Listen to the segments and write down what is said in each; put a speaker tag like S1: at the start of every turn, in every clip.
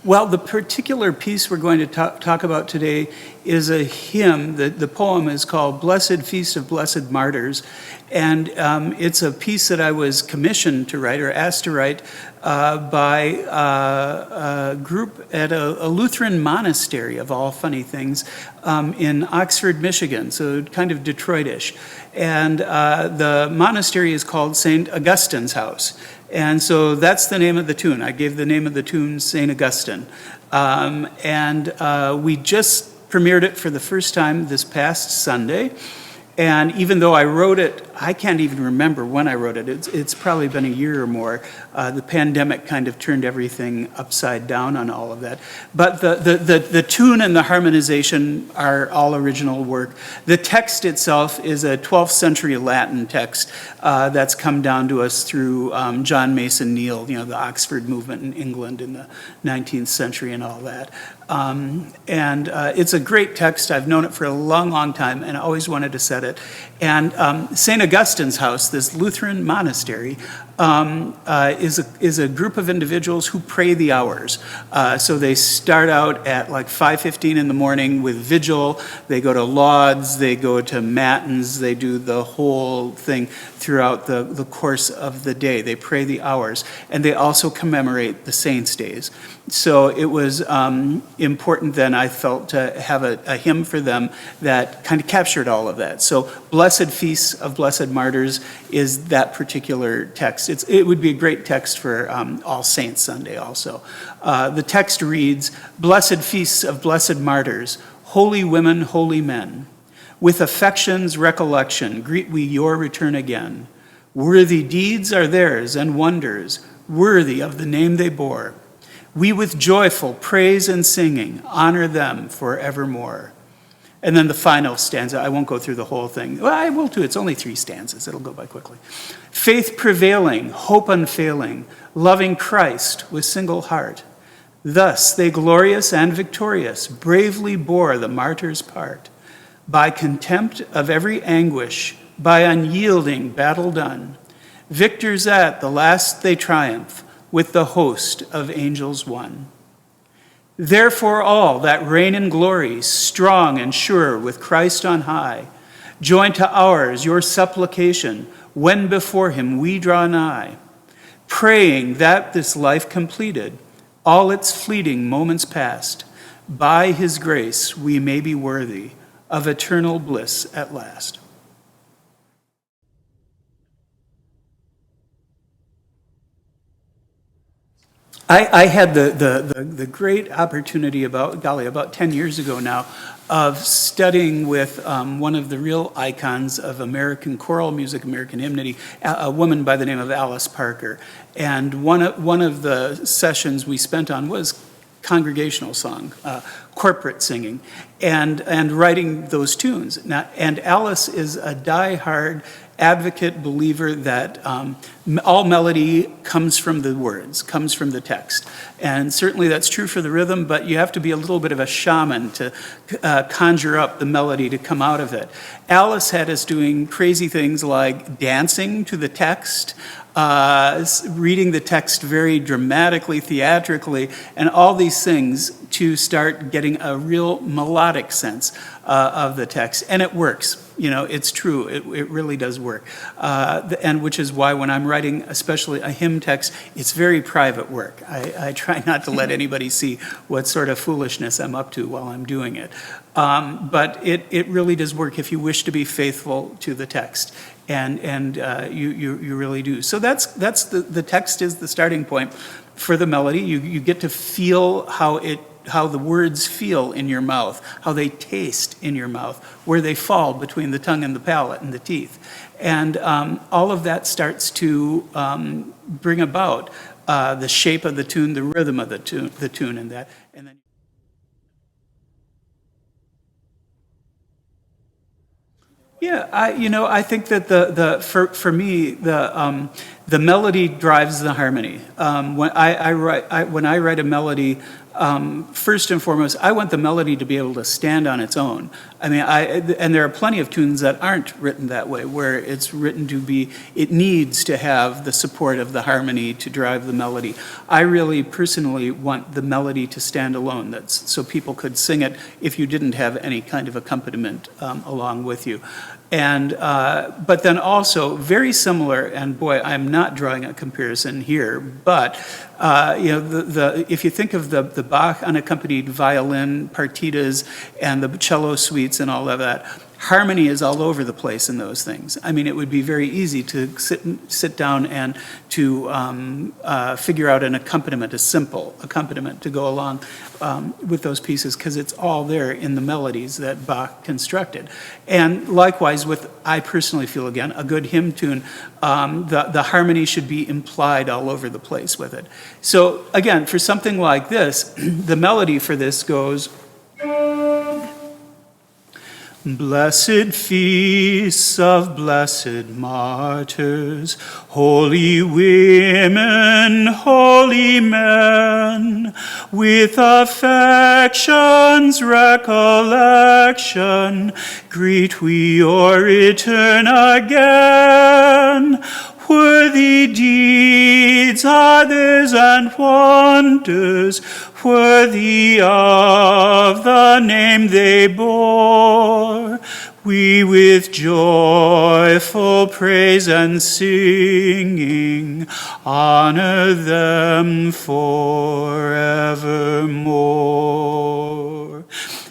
S1: Well, the particular piece we're going to talk about today is a hymn. The poem is called Blessed Feast of Blessed Martyrs, and it's a piece that I was commissioned to write or asked to write by a group at a Lutheran monastery, of all funny things, in Oxford, Michigan, so kind of Detroitish. And the monastery is called St. Augustine's House. And so that's the name of the tune. I gave the name of the tune St. Augustine. We just premiered it for the first time this past Sunday. And even though I wrote it, I can't even remember when I wrote it. It's probably been a year or more. The pandemic kind of turned everything upside down on all of that. But the tune and the harmonization are all original work. The text itself is a 12th century Latin text that's come down to us through John Mason Neale, the Oxford movement in England in the 19th century and all that. It's a great text. I've known it for a long, long time and I always wanted to set it. And St. Augustine's House, this Lutheran monastery, is a group of individuals who pray the hours. So they start out at like 5:15 in the morning with vigil. They go to lauds, they go to matins, they do the whole thing throughout the course of the day. They pray the hours, and they also commemorate the saints' days. So it was important then, I felt, to have a hymn for them that kind of captured all of that. So Blessed Feast of Blessed Martyrs is that particular text. It would be a great text for All Saints Sunday also. The text reads, Blessed Feasts of Blessed Martyrs, holy women, holy men, with affection's recollection greet we your return again. Worthy deeds are theirs and wonders, worthy of the name they bore. We with joyful praise and singing honor them forevermore. And then the final stanza, I won't go through the whole thing. Well, I will too, it's only 3 stanzas, it'll go by quickly. Faith prevailing, hope unfailing, loving Christ with single heart. Thus they glorious and victorious bravely bore the martyr's part. By contempt of every anguish, by unyielding battle done, victors at the last they triumph, with the host of angels one. Therefore all that reign in glory, strong and sure with Christ on high, join to ours your supplication when before him we draw nigh, praying that this life completed, all its fleeting moments past, by his grace we may be worthy of eternal bliss at last. I had the great opportunity about 10 years ago now of studying with one of the real icons of American choral music, American hymnody, a woman by the name of Alice Parker. And one of the sessions we spent on was congregational song, corporate singing, and writing those tunes. Now, and Alice is a diehard advocate believer that all melody comes from the words, comes from the text. And certainly that's true for the rhythm, but you have to be a little bit of a shaman to conjure up the melody to come out of it. Alice had us doing crazy things like dancing to the text, reading the text very dramatically, theatrically, and all these things to start getting a real melodic sense of the text. And it works. It's true. It really does work. And which is why when I'm writing, especially a hymn text, it's very private work. I try not to let anybody see what sort of foolishness I'm up to while I'm doing it. But it really does work if you wish to be faithful to the text. And you really do. So that's the text is the starting point for the melody. You get to feel how the words feel in your mouth, how they taste in your mouth, where they fall between the tongue and the palate and the teeth. And all of that starts to bring about the shape of the tune, the rhythm of the tune and that. And then yeah, I think that for me The melody drives the harmony. When I write a melody, first and foremost, I want the melody to be able to stand on its own. I mean, and there are plenty of tunes that aren't written that way, where it's written to be, it needs to have the support of the harmony to drive the melody. I really personally want the melody to stand alone, so people could sing it if you didn't have any kind of accompaniment along with you. And, but then also, very similar, and boy, I'm not drawing a comparison here, but if you think of the Bach unaccompanied violin partitas and the cello suites and all of that, harmony is all over the place in those things. I mean, it would be very easy to sit down and to figure out an accompaniment, a simple accompaniment to go along with those pieces, because it's all there in the melodies that Bach constructed. And likewise with, I personally feel, again, a good hymn tune, the harmony should be implied all over the place with it. So again, for something like this, the melody for this goes, blessed feasts of blessed martyrs, holy women, holy men, with affection's recollection, greet we your return again. Worthy deeds, others and wonders, worthy of the name they bore, we with joyful praise and singing honor them forevermore.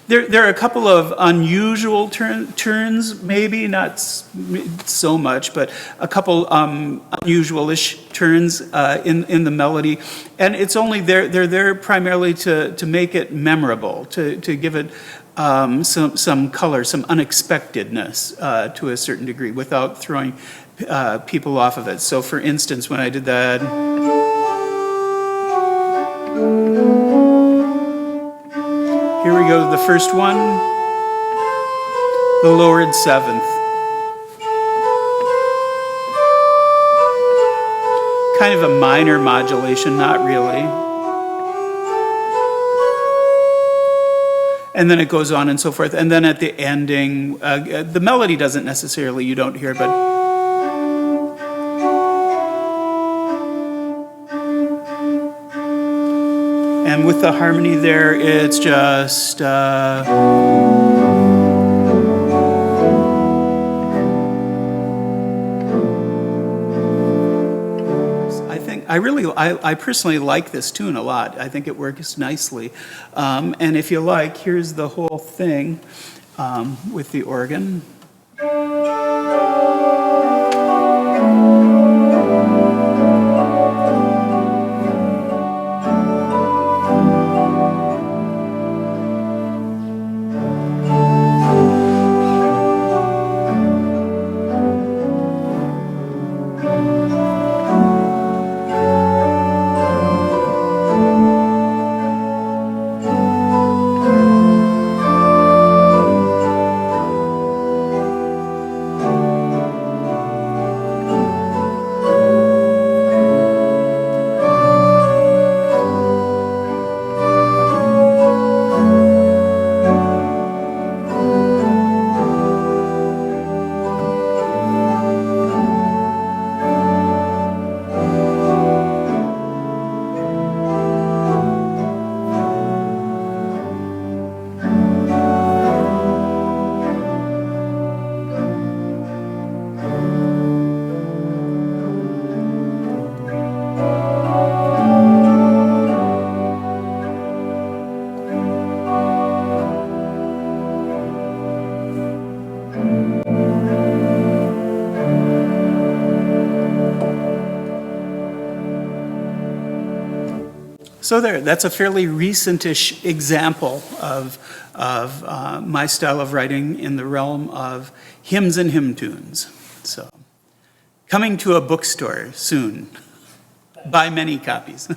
S1: There are a couple of unusual turns, maybe not so much, but a couple unusual-ish turns in the melody, and it's only they're there primarily to make it memorable, to give it some color, some unexpectedness to a certain degree, without throwing people off of it. So, for instance, when I did that. Here we go to the first one, the lowered seventh. Kind of a minor modulation, not really. And then it goes on and so forth. And then at the ending, the melody doesn't necessarily, you don't hear it, but and with the harmony there, it's just I personally like this tune a lot. I think it works nicely. And if you like, here's the whole thing with the organ. So that's a fairly recent-ish example of my style of writing in the realm of hymns and hymn tunes. So, coming to a bookstore soon. Buy many copies.